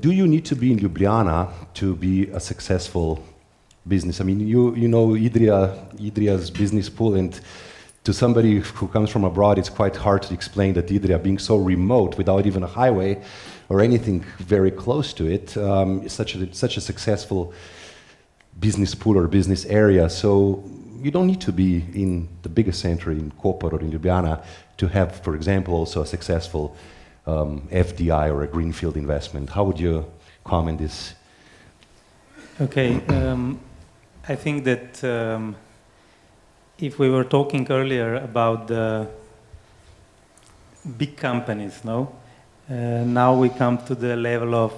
do you need to be in Ljubljana to be a successful business? I mean, you know Idria's business pool, and to somebody who comes from abroad, it's quite hard to explain that Idria, being so remote without even a highway or anything very close to it, is such a successful business pool or business area. So you don't need to be in the biggest center in Koper or in Ljubljana to have, for example, also a successful FDI or a greenfield investment. How would you comment this? Okay, I think that if we were talking earlier about the big companies, now we come to the level of,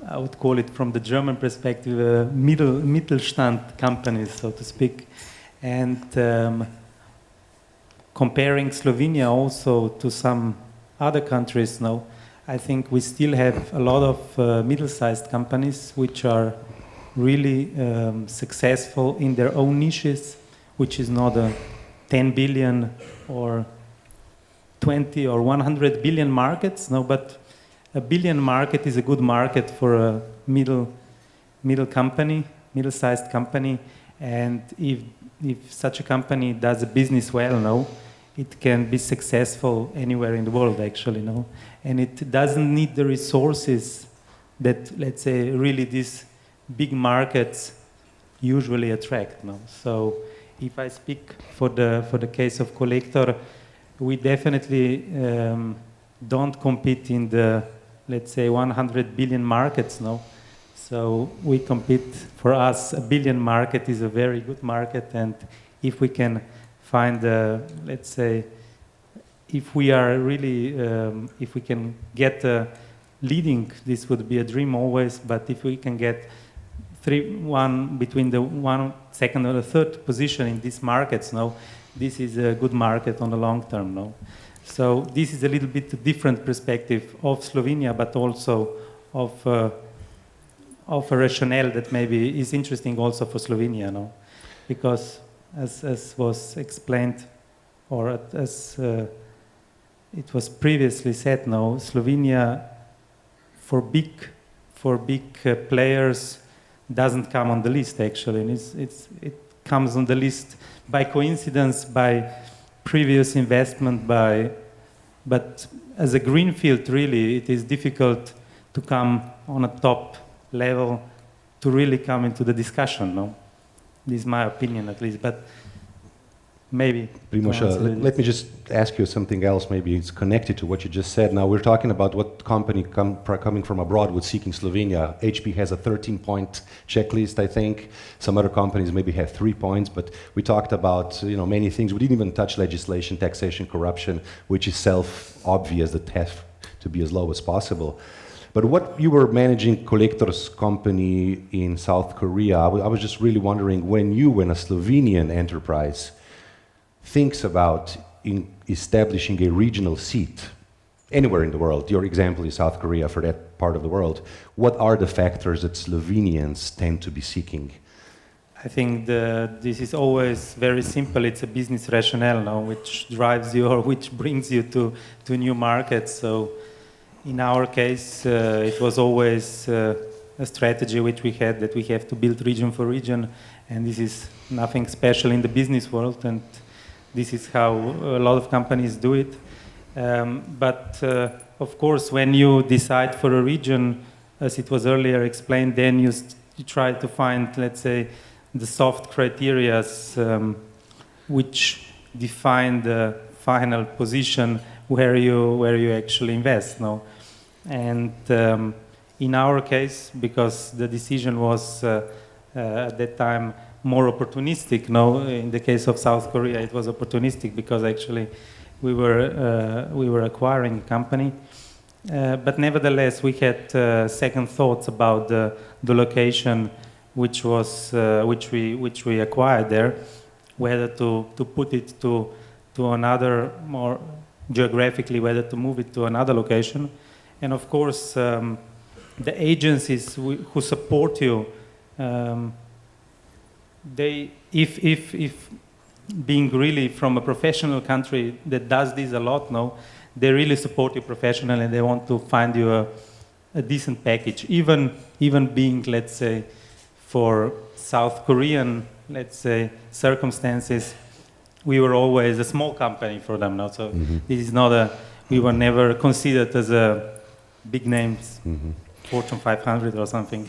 I would call it from the German perspective, Mittelstand companies, so to speak. And comparing Slovenia also to some other countries now, I think we still have a lot of middle-sized companies which are really successful in their own niches, which is not a 10 billion or 20 or 100 billion markets, but a billion market is a good market for a middle company, middle-sized company, and if such a company does a business well, it can be successful anywhere in the world, actually, and it doesn't need the resources that, let's say, really these big markets usually attract. So, if I speak for the case of Collector, we definitely don't compete in the, let's say, 100 billion markets. So we compete. For us, a billion market is a very good market, and if we can find, let's say, if we are really, if we can get leading, this would be a dream always. But if we can get between the 1 second or the third position in these markets, this is a good market on the long term. So this is a little bit different perspective of Slovenia, but also of a rationale that maybe is interesting also for Slovenia, because as was explained, or as it was previously said, Slovenia for big players doesn't come on the list, actually, and it comes on the list by coincidence, by previous investment, but as a greenfield, really, it is difficult to come on a top level to really come into the discussion. This is my opinion, at least, but maybe. Primož, let me just ask you something else. Maybe it's connected to what you just said. Now we're talking about what company coming from abroad would seek in Slovenia. HP has a 13-point checklist, I think. Some other companies maybe have 3 points, but we talked about many things. We didn't even touch legislation, taxation, corruption, which is self-obvious that has to be as low as possible. But what you were managing Collector's company in South Korea, I was just really wondering, when a Slovenian enterprise thinks about establishing a regional seat anywhere in the world, your example is South Korea for that part of the world, what are the factors that Slovenians tend to be seeking? I think this is always very simple. It's a business rationale which drives you or which brings you to new markets. So in our case, it was always a strategy which we had, that we have to build region for region, and this is nothing special in the business world, and this is how a lot of companies do it. But of course, when you decide for a region, as it was earlier explained, then you try to find, let's say, the soft criteria which define the final position where you actually invest. And in our case, because the decision was at that time more opportunistic. In the case of South Korea, it was opportunistic because actually we were acquiring a company, but nevertheless we had second thoughts about the location which we acquired there, whether to put it to another, more geographically, whether to move it to another location, and of course the agencies who support you. If being really from a professional country that does this a lot, they really support you professionally, and they want to find you a decent package. Even being, let's say, for South Korean, let's say, circumstances, we were always a small company for them. No? So this is not a, we were never considered as a big names, Fortune 500 or something.